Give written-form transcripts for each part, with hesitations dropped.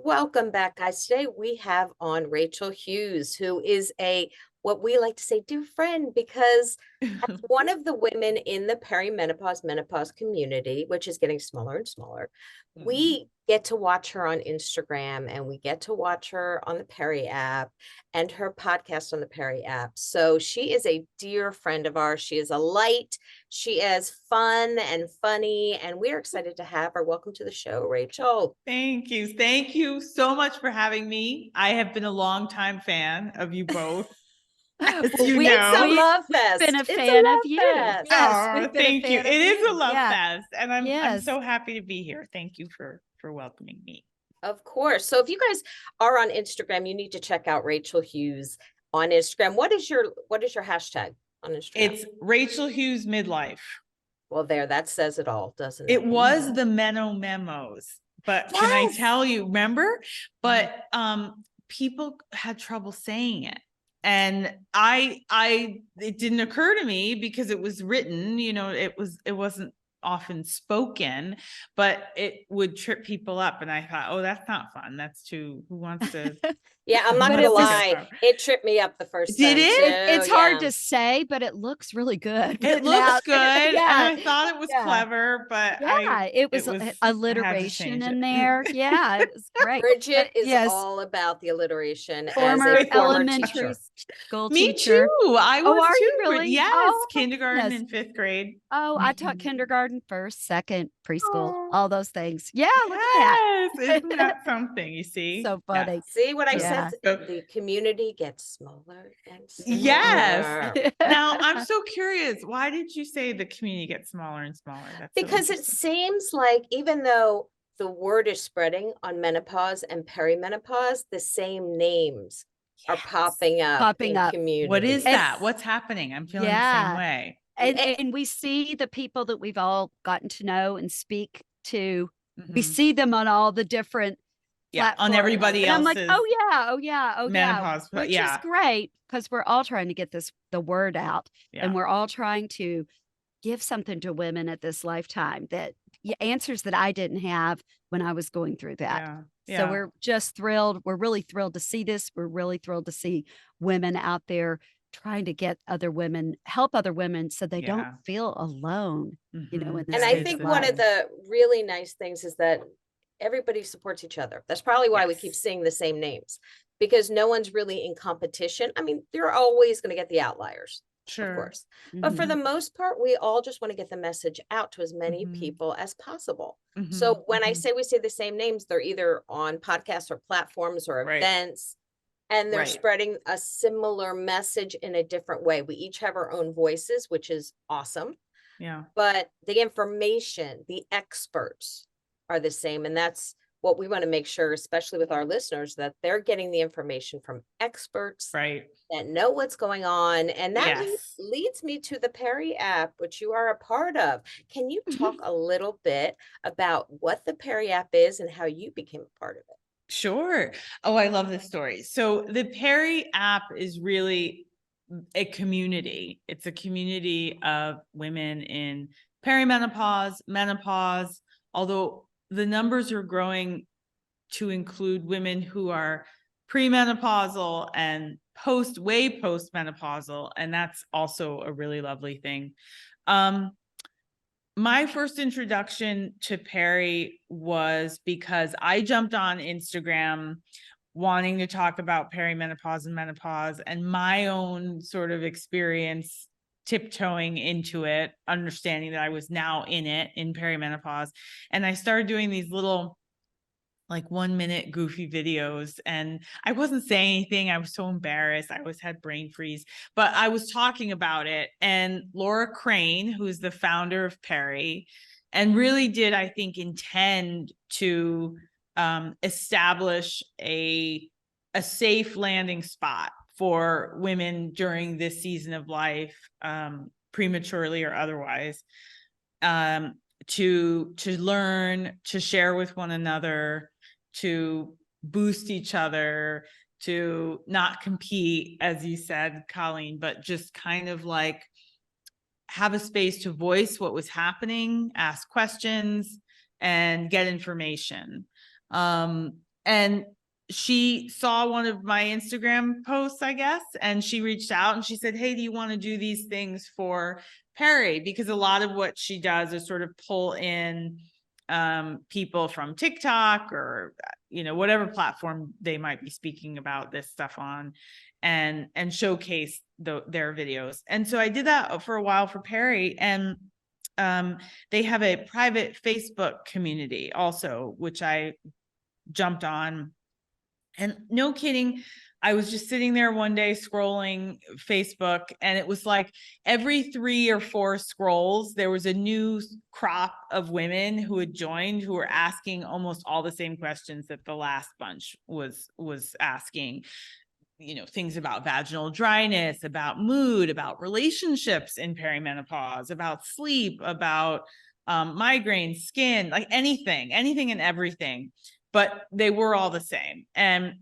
Welcome back, guys. Today we have on Rachel Hughes, who is what we like to say, dear friend, because as one of the women in the perimenopause menopause community, which is getting smaller and smaller, we get to watch her on Instagram and we get to watch her on the Perry app and her podcast on the Perry app. So she is a dear friend of ours. She is a light. She is fun and funny, and we're excited to have her. Welcome to the show, Rachel. Thank you. Thank you so much for having me. I have been a longtime fan of you both. As Well, you it's know, a love fest. Been a It's fan love of you. fest. Yes, oh, we've been a thank you. fan of It is a you. love Yeah. fest, and I'm Yes. so happy to be here. Thank you for welcoming me. Of course. So if you guys are on Instagram, you need to check out Rachel Hughes on Instagram. What is your hashtag on Instagram? It's Rachel Hughes Midlife. Well, that says it all, doesn't it? It was the Memos, but can I tell you, remember? But people had trouble saying it. And it didn't occur to me because it was written, it wasn't often spoken, but it would trip people up. And I thought, oh, that's not fun. That's too, who wants to? Yeah, I'm not gonna lie. It tripped me up the first time. Did it? It's hard to say, but it looks really good. It looks good. Yeah. And I thought it was clever, but it was alliteration in there. Yeah, it was great. Bridget is all about the alliteration. Former as a elementary school teacher. Me too. I was are too. You really? Yes, Oh, kindergarten and fifth grade. Oh, I taught kindergarten, first, second, preschool, all those things. Yeah, look at that. Isn't that something? You see? So funny. Yeah. See what I said? The community gets smaller and smaller. Yes. Now I'm so curious. Why did you say the community gets smaller and smaller? That's because it seems like even though the word is spreading on menopause and perimenopause, the same names are popping up in community. What is that? What's happening? I'm feeling the same way. And we see the people that we've all gotten to know and speak to. We see them on all the different on everybody else's. I'm like, oh yeah, menopause, which is great because we're all trying to get the word out, and we're all trying to give something to women at this lifetime that answers that I didn't have when I was going through that. So we're just thrilled. We're really thrilled to see this. We're really thrilled to see women out there trying to get other women, help other women so they don't feel alone, in this. And I think one of the really nice things is that everybody supports each other. That's probably why we keep seeing the same names, because no one's really in competition. I mean, you're always going to get the outliers, of course. But for the most part, we all just want to get the message out to as many people as possible. So when I say we say the same names, they're either on podcasts or platforms or events, and they're spreading a similar message in a different way. We each have our own voices, which is awesome. Yeah. But the information, the experts are the same. And that's what we want to make sure, especially with our listeners, that they're getting the information from experts that know what's going on. And that leads me to the Perry app, which you are a part of. Can you talk a little bit about what the Perry app is and how you became a part of it? Sure. Oh, I love this story. So the Perry app is really a community. It's a community of women in perimenopause, menopause, although the numbers are growing to include women who are premenopausal and way postmenopausal. And that's also a really lovely thing. My first introduction to Perry was because I jumped on Instagram wanting to talk about perimenopause and menopause and my own sort of experience tiptoeing into it, understanding that I was now in perimenopause. And I started doing these little 1-minute goofy videos, and I wasn't saying anything. I was so embarrassed. I always had brain freeze, but I was talking about it. And Laura Crane, who's the founder of Perry, and really did, I think, intend to establish a safe landing spot for women during this season of life, prematurely or otherwise, to learn, to share with one another, to boost each other, to not compete, as you said, Colleen, but just kind of have a space to voice what was happening, ask questions, and get information. and she saw one of my Instagram posts, I guess, and she reached out and she said, hey, do you want to do these things for Perry? Because a lot of what she does is sort of pull in people from TikTok or, whatever platform they might be speaking about this stuff on, and showcase their videos. And so I did that for a while for Perry, and they have a private Facebook community also, which I jumped on. And no kidding, I was just sitting there one day scrolling Facebook, and it was like every 3 or 4 scrolls, there was a new crop of women who had joined, who were asking almost all the same questions that the last bunch was asking. Things about vaginal dryness, about mood, about relationships in perimenopause, about sleep, about migraine, skin, like anything and everything. But they were all the same. And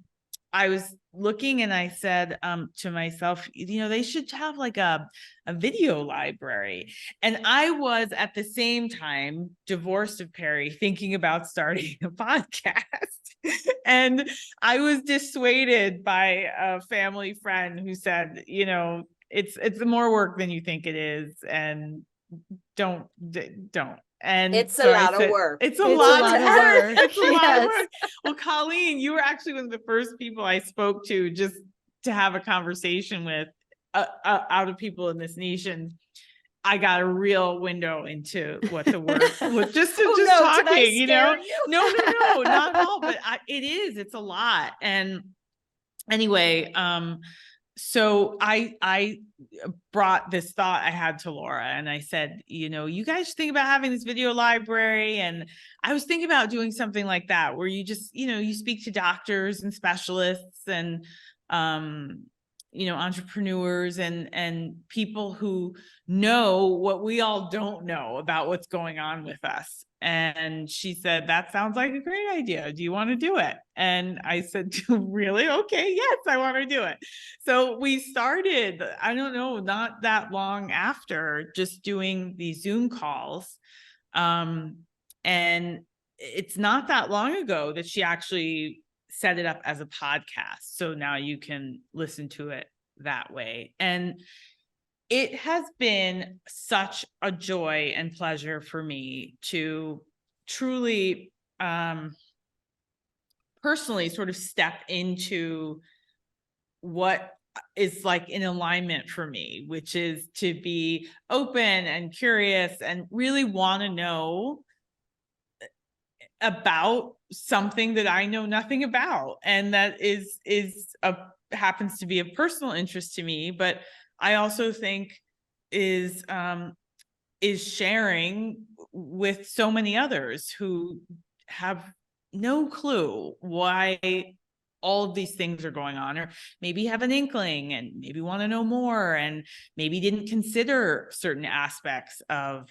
I was looking and I said to myself, they should have like a video library. And I was at the same time divorced of Perry, thinking about starting a podcast. And I was dissuaded by a family friend who said, it's more work than you think it is. And don't. And It's so a lot I said, of work. it's a lot of work. It's a lot of Yes. work. Well, Colleen, you were actually one of the first people I spoke to just to have a conversation with out of people in this niche. And I got a real window into what the work was just talking, No, not at all. But it's a lot. And anyway, so I brought this thought I had to Laura, and I said, you guys should think about having this video library. And I was thinking about doing something like that, where you just, you speak to doctors and specialists and, entrepreneurs and people who know what we all don't know about what's going on with us. And she said, that sounds like a great idea. Do you want to do it? And I said, really? Okay, yes, I want to do it. So we started, I don't know, not that long after, just doing these Zoom calls. And it's not that long ago that she actually set it up as a podcast. So now you can listen to it that way. And it has been such a joy and pleasure for me to truly personally sort of step into what is like in alignment for me, which is to be open and curious and really want to know about something that I know nothing about, and that happens to be of personal interest to me, but I also think is sharing with so many others who have no clue why all of these things are going on, or maybe have an inkling and maybe want to know more, and maybe didn't consider certain aspects of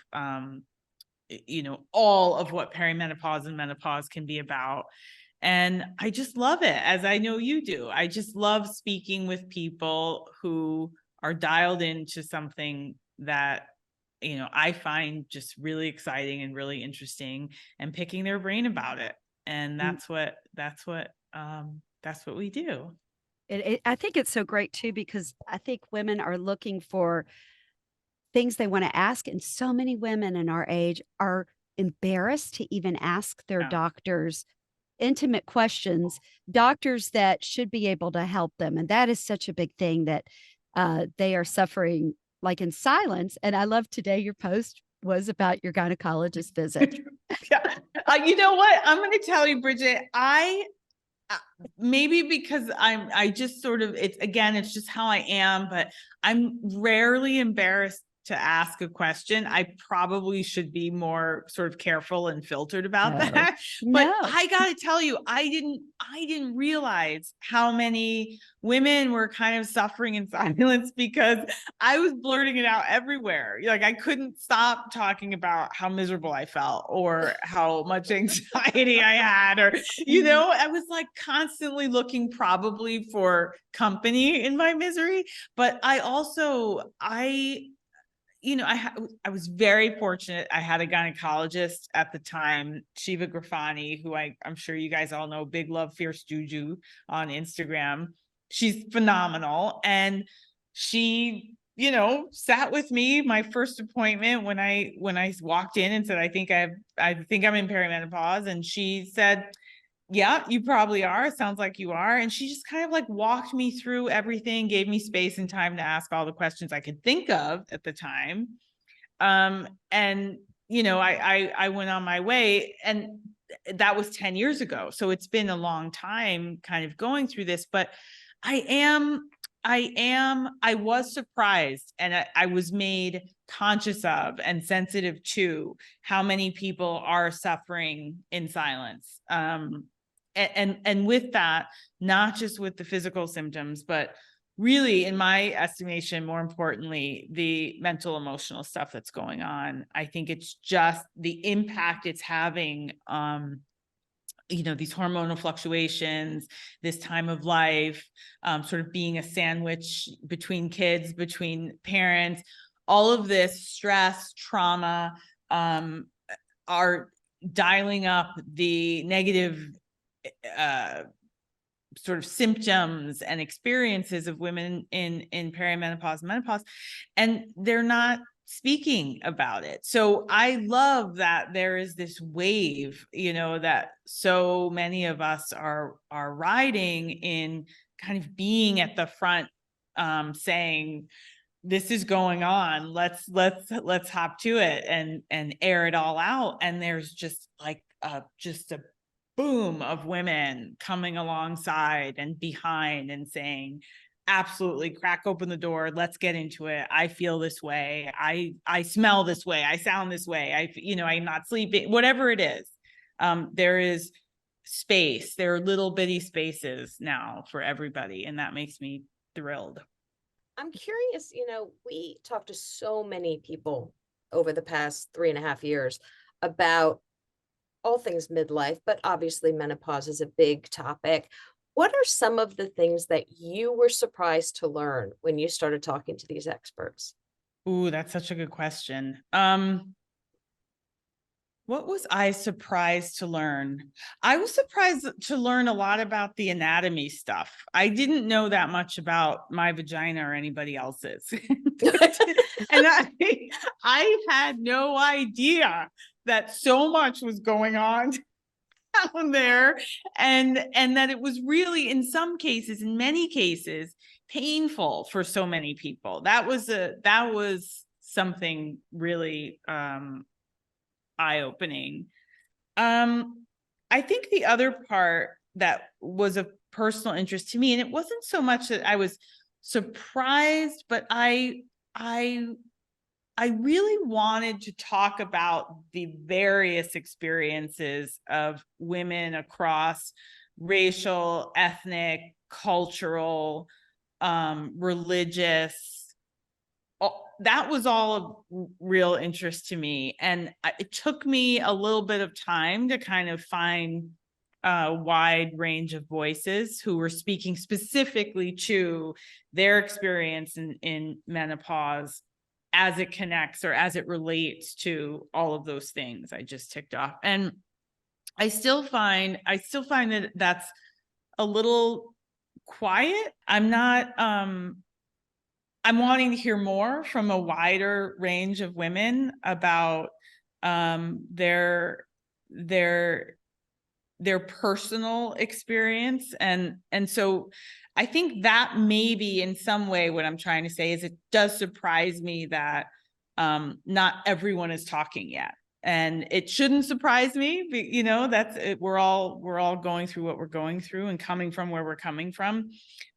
all of what perimenopause and menopause can be about. And I just love it, as I know you do. I just love speaking with people who are dialed into something that, I find just really exciting and really interesting, and picking their brain about it. And that's what we do. I think it's so great too, because I think women are looking for things they want to ask. And so many women in our age are embarrassed to even ask their doctors intimate questions, doctors that should be able to help them. And that is such a big thing that they are suffering like in silence. And I love today your post was about your gynecologist visit. Yeah. You know what? I'm going to tell you, Bridget, maybe because I just sort of, it's just how I am, but I'm rarely embarrassed to ask a question. I probably should be more sort of careful and filtered about that. But I got to tell you, I didn't realize how many women were kind of suffering in silence, because I was blurting it out everywhere. Like, I couldn't stop talking about how miserable I felt, or how much anxiety I had, or, I was like constantly looking probably for company in my misery. But I I was very fortunate. I had a gynecologist at the time, Shiva Grafani, who I'm sure you guys all know, Big Love Fierce Juju on Instagram. She's phenomenal. And she, sat with me my first appointment when I walked in and said, I think I'm in perimenopause. And she said, yeah, you probably are. It sounds like you are. And she just kind of like walked me through everything, gave me space and time to ask all the questions I could think of at the time. And I went on my way, and that was 10 years ago. So it's been a long time kind of going through this, but I was surprised, and I was made conscious of and sensitive to how many people are suffering in silence. And with that, not just with the physical symptoms, but really, in my estimation, more importantly, the mental, emotional stuff that's going on. I think it's just the impact it's having, these hormonal fluctuations, this time of life, sort of being a sandwich between kids, between parents, all of this stress, trauma, are dialing up the negative sort of symptoms and experiences of women in perimenopause, menopause, and they're not speaking about it. So I love that there is this wave, that so many of us are riding in, kind of being at the front, saying, this is going on. Let's hop to it and air it all out. And there's just like just a boom of women coming alongside and behind and saying, absolutely, crack open the door, let's get into it. I feel this way. I smell this way. I sound this way. I'm not sleeping, whatever it is. There is space. There are little bitty spaces now for everybody. And that makes me thrilled. I'm curious, we talked to so many people over the past 3.5 years about all things midlife, but obviously menopause is a big topic. What are some of the things that you were surprised to learn when you started talking to these experts? Ooh, that's such a good question. What was I surprised to learn? I was surprised to learn a lot about the anatomy stuff. I didn't know that much about my vagina or anybody else's. And I had no idea that so much was going on down there, and that it was really, in some cases, in many cases, painful for so many people. That was something really eye-opening. I think the other part that was of personal interest to me, and it wasn't so much that I was surprised, but I really wanted to talk about the various experiences of women across racial, ethnic, cultural, religious. That was all of real interest to me. And it took me a little bit of time to kind of find a wide range of voices who were speaking specifically to their experience in menopause as it connects or as it relates to all of those things I just ticked off. And I still find that that's a little quiet. I'm wanting to hear more from a wider range of women about their personal experience. And so I think that maybe in some way what I'm trying to say is it does surprise me that not everyone is talking yet. And it shouldn't surprise me, that's it. We're all going through what we're going through and coming from where we're coming from.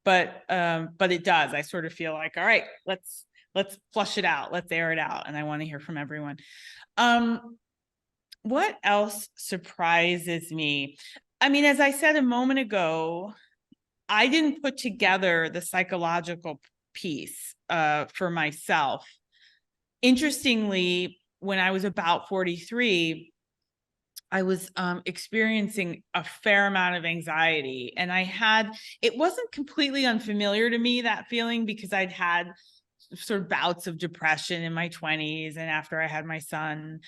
But it does. I sort of feel like, all right, let's flush it out. Let's air it out. And I want to hear from everyone. What else surprises me? I mean, as I said a moment ago, I didn't put together the psychological piece for myself. Interestingly, when I was about 43, I was experiencing a fair amount of anxiety, and it wasn't completely unfamiliar to me, that feeling, because I'd had sort of bouts of depression in my 20s and after I had my son.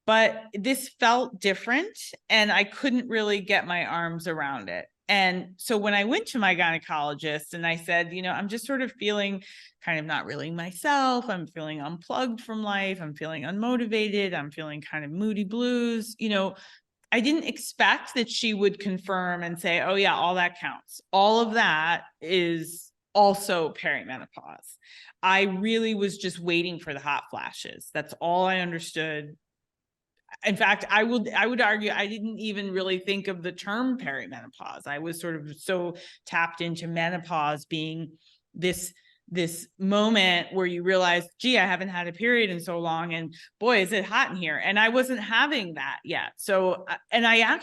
But this felt different and I couldn't really get my arms around it. And so when I went to my gynecologist and I said, I'm just sort of feeling kind of not really myself. I'm feeling unplugged from life. I'm feeling unmotivated. I'm feeling kind of moody blues. I didn't expect that she would confirm and say, oh yeah, all that counts. All of that is also perimenopause. I really was just waiting for the hot flashes. That's all I understood. In fact, I would argue I didn't even really think of the term perimenopause. I was sort of so tapped into menopause being this moment where you realize, gee, I haven't had a period in so long, and boy, is it hot in here. And I wasn't having that yet. So, and I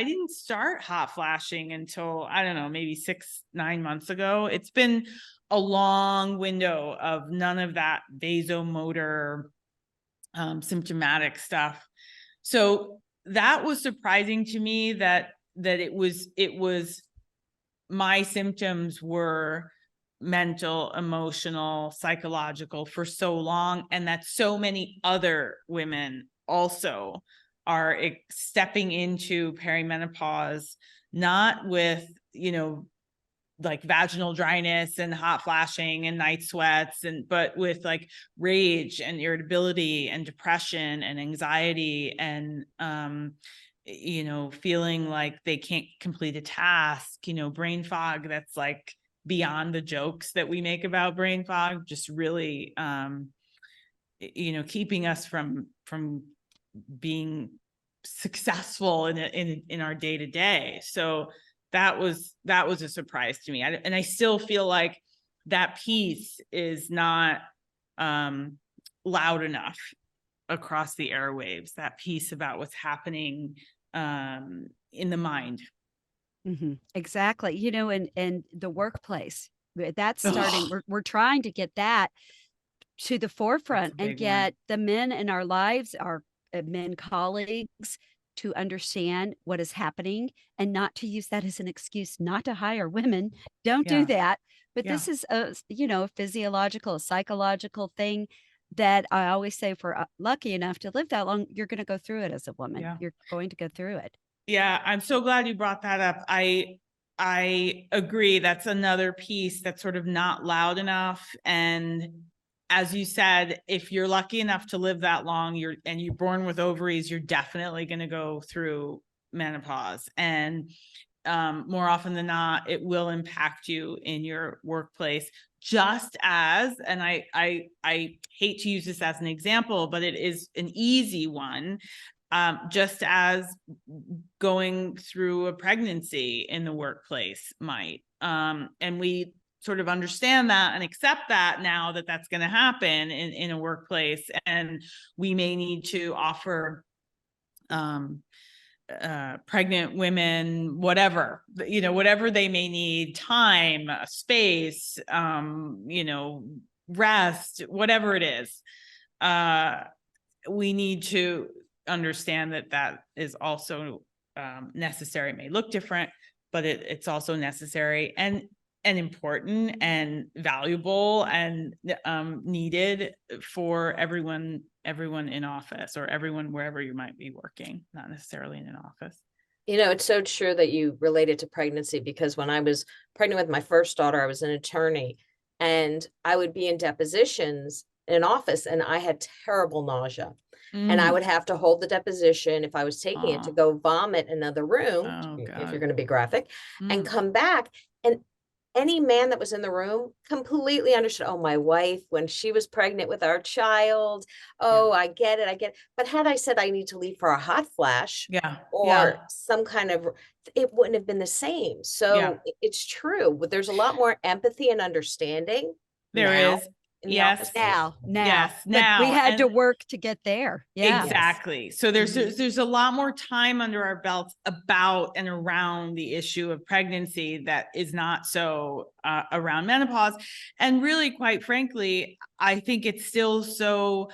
didn't start hot flashing until, I don't know, maybe 6-9 months ago. It's been a long window of none of that vasomotor symptomatic stuff. So that was surprising to me that it was my symptoms were mental, emotional, psychological for so long, and that so many other women also are stepping into perimenopause, not with, like vaginal dryness and hot flashing and night sweats, but with like rage and irritability and depression and anxiety and feeling like they can't complete a task, brain fog that's like beyond the jokes that we make about brain fog, just really keeping us from being successful in our day-to-day. So that was a surprise to me. And I still feel like that piece is not loud enough across the airwaves, that piece about what's happening in the mind. Mm-hmm. Exactly. And the workplace, that's starting, we're trying to get that to the forefront and get the men in our lives, our men colleagues, to understand what is happening and not to use that as an excuse not to hire women. Don't do that. But this is a physiological, psychological thing that I always say, for lucky enough to live that long, you're going to go through it as a woman. You're going to go through it. Yeah, I'm so glad you brought that up. I agree. That's another piece that's sort of not loud enough. And as you said, if you're lucky enough to live that long, you're born with ovaries, you're definitely going to go through menopause. And more often than not, it will impact you in your workplace. Just as, and I hate to use this as an example, but it is an easy one. Just as going through a pregnancy in the workplace might. And we sort of understand that and accept that now that that's going to happen in a workplace. And we may need to offer pregnant women, whatever they may need, time, space, rest, whatever it is. We need to understand that is also necessary. It may look different, but it's also necessary and important and valuable and needed for everyone in office, or everyone wherever you might be working, not necessarily in an office. It's so true that you related to pregnancy, because when I was pregnant with my first daughter, I was an attorney, and I would be in depositions in an office and I had terrible nausea. And I would have to hold the deposition if I was taking it to go vomit in another room, if you're going to be graphic, and come back. And any man that was in the room completely understood. Oh, my wife, when she was pregnant with our child. Oh, I get it. But had I said I need to leave for a hot flash or some kind of, it wouldn't have been the same. So it's true, but there's a lot more empathy and understanding. There is. Yes. Now. Yes. Now. But we had to work to get there. Yeah. Exactly. So there's a lot more time under our belts about and around the issue of pregnancy that is not so around menopause. And really, quite frankly, I think it's still so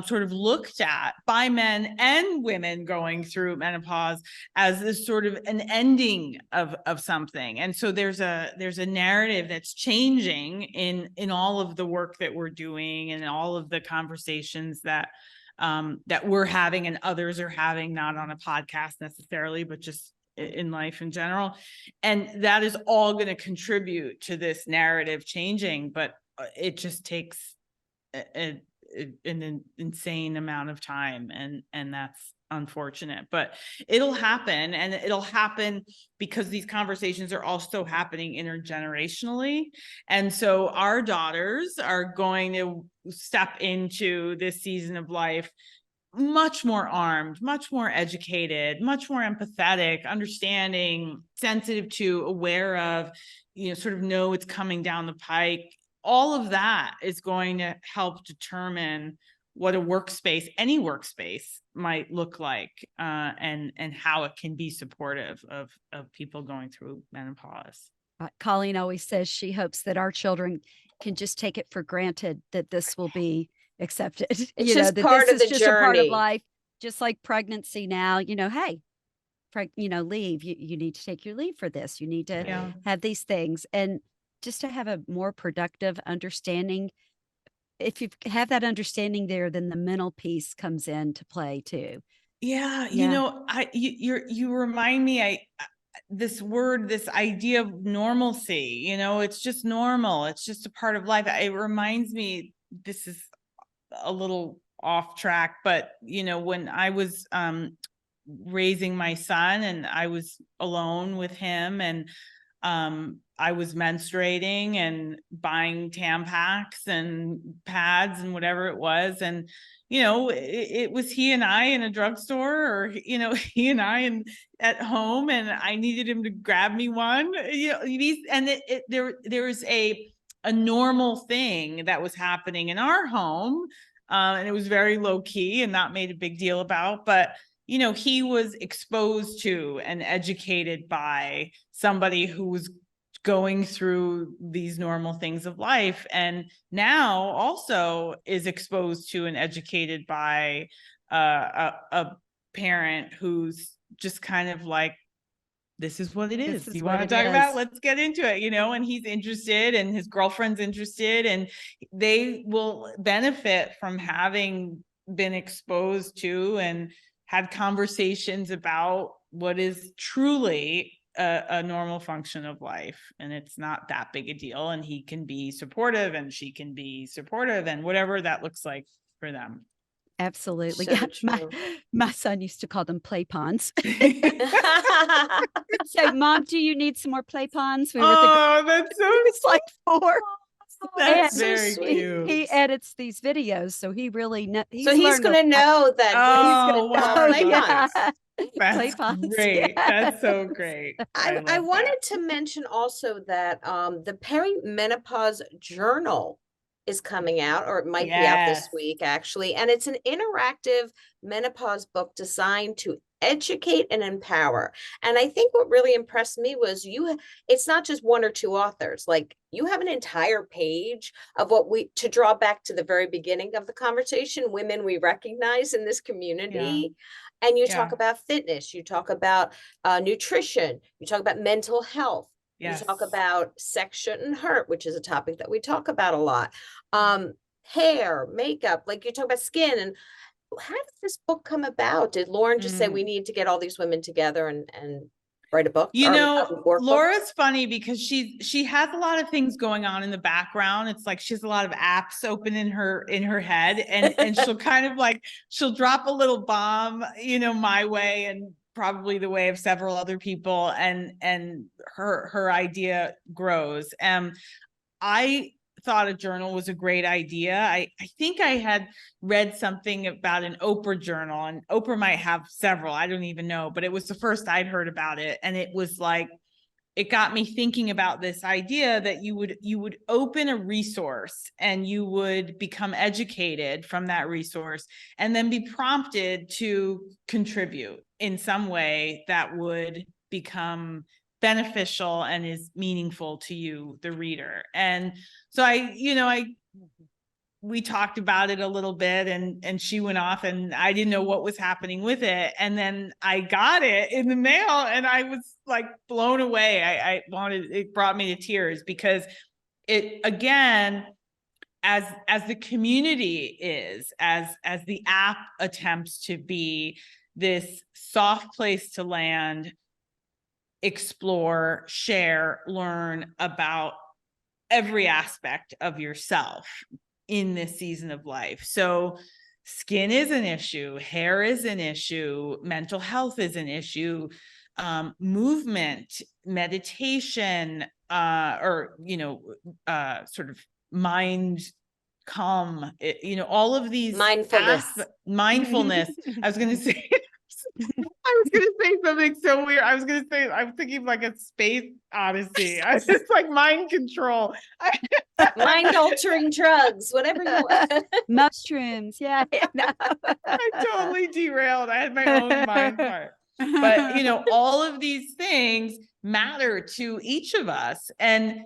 sort of looked at by men and women going through menopause as this sort of an ending of something. And so there's a narrative that's changing in all of the work that we're doing and all of the conversations that we're having and others are having, not on a podcast necessarily, but just in life in general. And that is all going to contribute to this narrative changing, but it just takes an insane amount of time, and that's unfortunate, but it'll happen. And it'll happen because these conversations are also happening intergenerationally. And so our daughters are going to step into this season of life much more armed, much more educated, much more empathetic, understanding, sensitive to, aware of, sort of know it's coming down the pike. All of that is going to help determine what a workspace, any workspace, might look like, and how it can be supportive of people going through menopause. Colleen always says she hopes that our children can just take it for granted that this will be accepted. It's just part of the journey. A part of life, just like pregnancy now. Hey, leave. You need to take your leave for this. You need to have these things, and just to have a more productive understanding. If you have that understanding there, then the mental piece comes into play too. Yeah. You remind me, this idea of normalcy, it's just normal. It's just a part of life. It reminds me, this is a little off track, but when I was raising my son and I was alone with him, and I was menstruating and buying Tampax and pads and whatever it was. And, it was he and I in a drugstore, or, he and I at home, and I needed him to grab me one, there was a normal thing that was happening in our home. And it was very low key and not made a big deal about, but he was exposed to and educated by somebody who was going through these normal things of life, and now also is exposed to and educated by a parent who's just kind of like, this is what it is. You want to talk about? Let's get into it, and he's interested, and his girlfriend's interested, and they will benefit from having been exposed to and had conversations about what is truly a normal function of life. And it's not that big a deal, and he can be supportive and she can be supportive, and whatever that looks like for them. Absolutely. So my son used to call them play ponds. So, Mom, do you need some more play ponds? That's so it's like 4. That's very cute. He edits these videos, so he really knows. So he's going to know that. Play ponds. That's great. Yes. That's so great. I wanted to mention also that the Perry Menopause Journal is coming out, or it might be out this week, actually. And it's an interactive menopause book designed to educate and empower. And I think what really impressed me was it's not just 1 or 2 authors. Like, you have an entire page of to draw back to the very beginning of the conversation, women we recognize in this community. Yeah. And you talk about fitness, you talk about nutrition, you talk about mental health. Yes. You talk about sex shouldn't hurt, which is a topic that we talk about a lot. Hair, makeup, like you talk about skin. And how did this book come about? Did Lauren just say we need to get all these women together and write a book? Laura's funny because she has a lot of things going on in the background. It's like she has a lot of apps open in her head, and she'll kind of like, she'll drop a little bomb, my way, and probably the way of several other people, and her idea grows. I thought a journal was a great idea. I think I had read something about an Oprah journal, and Oprah might have several, I don't even know, but it was the first I'd heard about it. And it was like, it got me thinking about this idea that you would open a resource and you would become educated from that resource, and then be prompted to contribute in some way that would become beneficial and is meaningful to you, the reader. And so I we talked about it a little bit, and she went off, and I didn't know what was happening with it. And then I got it in the mail, and I was like blown away. It brought me to tears, because it, again, as the community is, as the app attempts to be this soft place to land, explore, share, learn about every aspect of yourself in this season of life. So skin is an issue, hair is an issue, mental health is an issue, movement, meditation, or, sort of mind calm, all of these Mindfulness. mindfulness. I was going to say, I was going to say something so weird. I was thinking of like a space odyssey. I was just like mind control. Mind altering drugs, whatever you want. Mushrooms. Yeah. I totally derailed. I had my own mind part. But, all of these things matter to each of us, and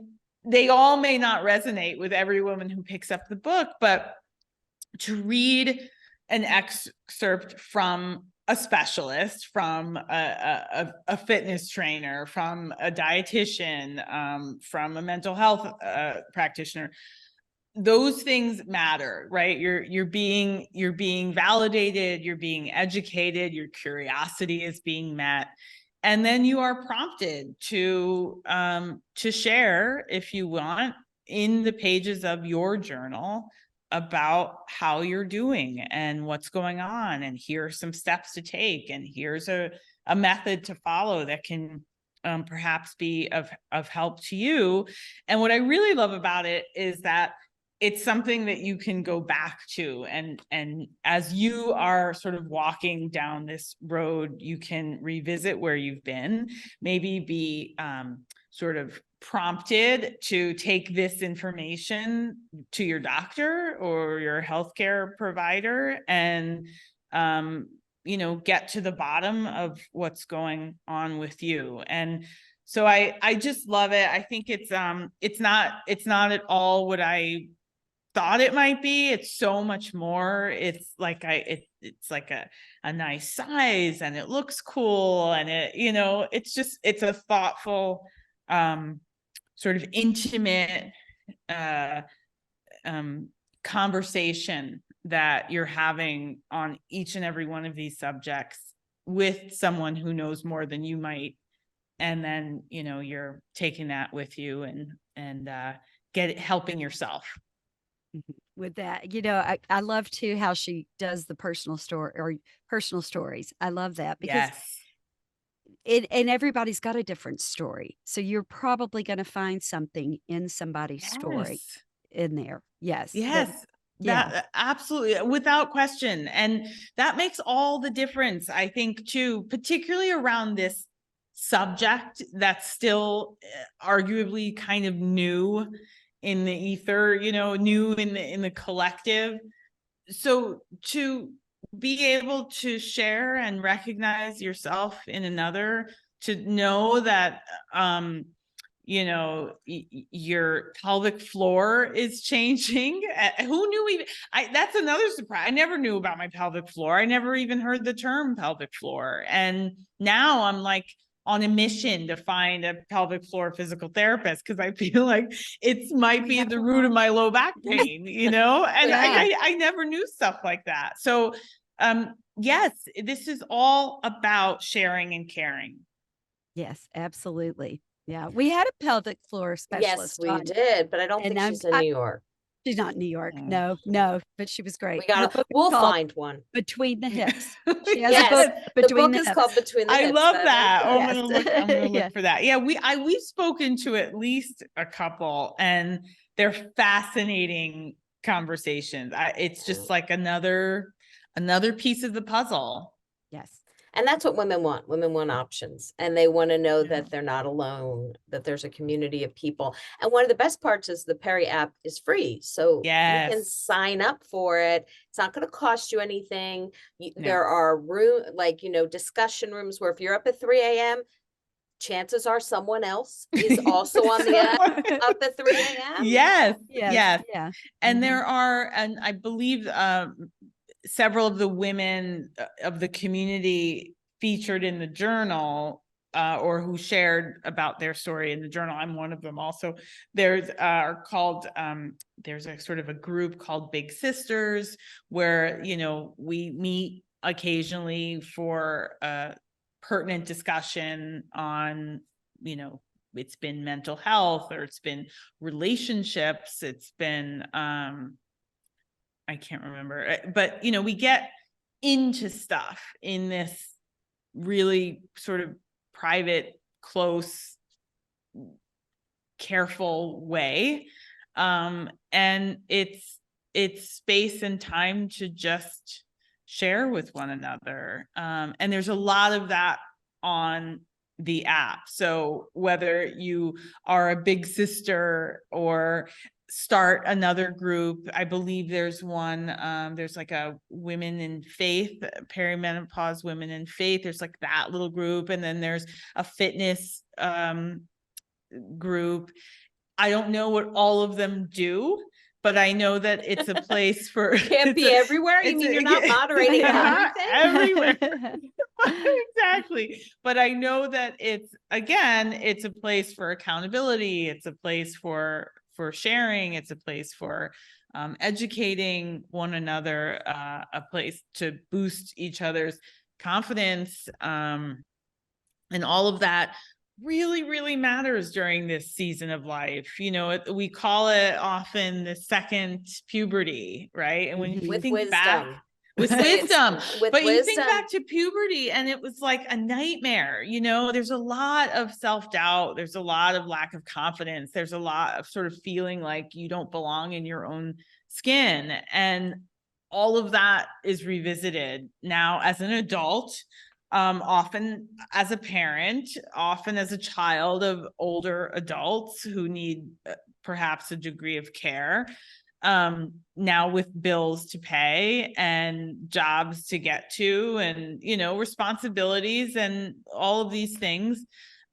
they all may not resonate with every woman who picks up the book, but to read an excerpt from a specialist, from a fitness trainer, from a dietitian, from a mental health practitioner, those things matter, right? You're being validated, you're being educated, your curiosity is being met, and then you are prompted to share, if you want, in the pages of your journal about how you're doing and what's going on, and here are some steps to take, and here's a method to follow that can perhaps be of help to you. And what I really love about it is that it's something that you can go back to, and as you are sort of walking down this road, you can revisit where you've been, maybe be sort of prompted to take this information to your doctor or your healthcare provider, and get to the bottom of what's going on with you. And so I just love it. I think it's not at all what I thought it might be. It's so much more. It's like it's like a nice size, and it looks cool, and it's a thoughtful, sort of intimate conversation that you're having on each and every one of these subjects with someone who knows more than you might, and then you're taking that with you and helping yourself. With that, I love too how she does the personal story or personal stories. I love that because and everybody's got a different story. So you're probably going to find something in somebody's story in there. Yes. That absolutely, without question. And that makes all the difference, I think, too, particularly around this subject that's still arguably kind of new in the ether, new in the collective. So to be able to share and recognize yourself in another, to know that your pelvic floor is changing. Who knew? Even that's another surprise. I never knew about my pelvic floor. I never even heard the term pelvic floor, and now I'm like on a mission to find a pelvic floor physical therapist, because I feel like it might be the root of my low back pain, and I never knew stuff like that. So yes, this is all about sharing and caring. Yes, absolutely. Yeah, we had a pelvic floor specialist. Yes, we did, but I don't think she's in New York. She's not in New York. No, but she was great. We'll find one. Between the Hips. She has Yes, a book between the book is called Between the Hips. I love that. Yes. I'm gonna look for that. Yeah, we've spoken to at least a couple, and they're fascinating conversations. It's just like another piece of the puzzle. Yes. And that's what women want. Women want options, and they want to know that they're not alone, that there's a community of people. And one of the best parts is the Perry app is free. So you can sign up for it. It's not going to cost you anything. There are discussion rooms where if you're up at 3 a.m., chances are someone else is also on the app up at 3 a.m. Yes, Yes, yes. yeah. And there are, and I believe several of the women of the community featured in the journal or who shared about their story in the journal. I'm one of them also. There's there's a sort of a group called Big Sisters where, you know, we meet occasionally for pertinent discussion on, you know, it's been mental health or it's been relationships, it's been I can't remember, but you know, we get into stuff in this really sort of private, close, careful way. And it's space and time to just share with one another. And there's a lot of that on the app. So whether you are a big sister or start another group, I believe there's one, there's like a women in faith, perimenopause women in faith. There's like that little group. And then there's a fitness group. I don't know what all of them do, but I know that it's a place for Can't be everywhere. You mean you're not moderating everything? everywhere. Exactly. But I know that it's, again, it's a place for accountability. It's a place for sharing. It's a place for educating one another, a place to boost each other's confidence. And all of that really, really matters during this season of life. You know, we call it often the second puberty, right? And when you With think wisdom. back, with It's- wisdom, with but you wisdom. think back to puberty and it was like a nightmare. You know, there's a lot of self-doubt. There's a lot of lack of confidence. There's a lot of sort of feeling like you don't belong in your own skin. And all of that is revisited now as an adult, often as a parent, often as a child of older adults who need perhaps a degree of care. Now with bills to pay and jobs to get to, and, you know, responsibilities and all of these things.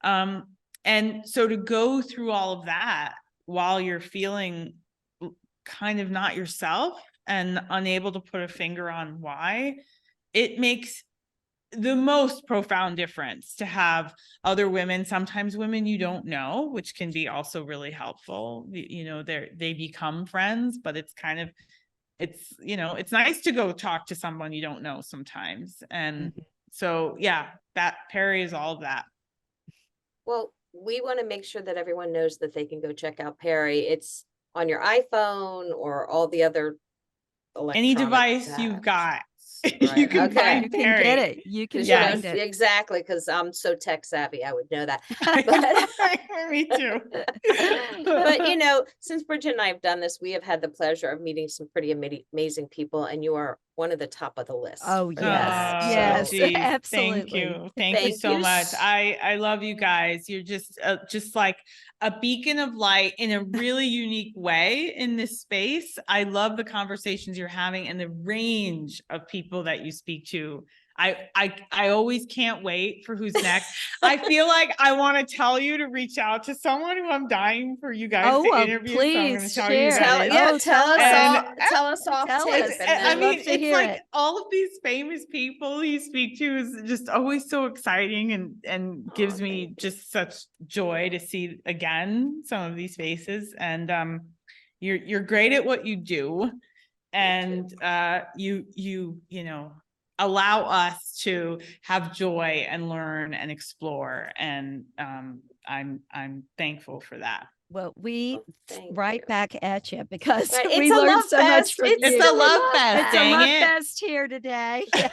And so to go through all of that while you're feeling kind of not yourself and unable to put a finger on why, it makes the most profound difference to have other women, sometimes women you don't know, which can be also really helpful. You know, they become friends, but it's kind of, it's, you know, it's nice to go talk to someone you don't know sometimes. And so, yeah, that Perry is all of that. Well, we want to make sure that everyone knows that they can go check out Perry. It's on your iPhone or all the other Any electronic device you've apps. got, Right, you can okay. find You can Perry. get it. You can 'Cause, you know, find it. exactly, because I'm so tech savvy, I would know that. But Me too. but you know, since Bridget and I have done this, we have had the pleasure of meeting some pretty amazing people, and you are one of the top of the list. Oh, for yes. that. Yes, So, geez. Thank absolutely. you. Thank you Thank so you much. s- I love you guys. You're just like a beacon of light in a really unique way in this space. I love the conversations you're having and the range of people that you speak to. I always can't wait for who's next. I feel like I want to tell you to reach out to someone who I'm dying for you guys Oh, to well, interview. So I'm going to please tell you share. tell, that. yeah, Oh, tell us And- all, tell us off Tell tape. us. And I then, love mean, to it's hear like it. all of these famous people you speak to is just always so exciting and gives me just such joy to see again some of these faces. And you're great at what you do, and you know, allow us to have joy and learn and explore, and I'm thankful for that. Well, we thank right you. back at you because Right, we it's a learned love so much fest. from It's you. It's a love fest, It's a dang love it. fest here today. Yes.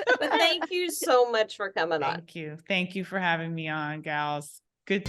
But thank you so much for coming on. Thank you for having me on, gals. Good.